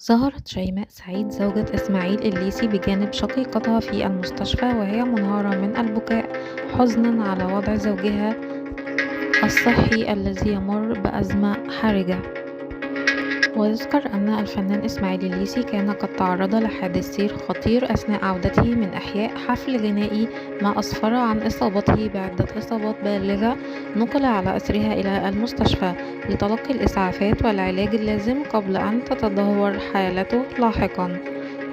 ظهرت شيماء سعيد زوجة إسماعيل الليثي بجانب شقيقتها في المستشفى وهي منهارة من البكاء حزنا على وضع زوجها الصحي الذي يمر بأزمة حرجة. ويذكر أن الفنان إسماعيل الليثي كان قد تعرض لحادث سير خطير أثناء عودته من إحياء حفل غنائي، ما أسفر عن إصابته بعدة إصابات بالغة نقل على أثرها إلى المستشفى لتلقي الإسعافات والعلاج اللازم قبل أن تتدهور حالته لاحقا.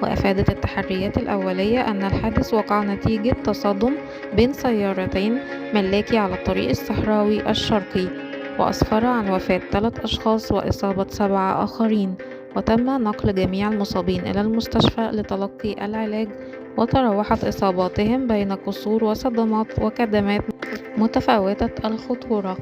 وأفادت التحريات الأولية أن الحادث وقع نتيجة تصادم بين سيارتين ملاكي على الطريق الصحراوي الشرقي، وأسفر عن وفاة 3 أشخاص وإصابة 7 آخرين. وتم نقل جميع المصابين إلى المستشفى لتلقي العلاج، وتراوحت إصاباتهم بين كسور وصدمات وكدمات متفاوتة الخطورة.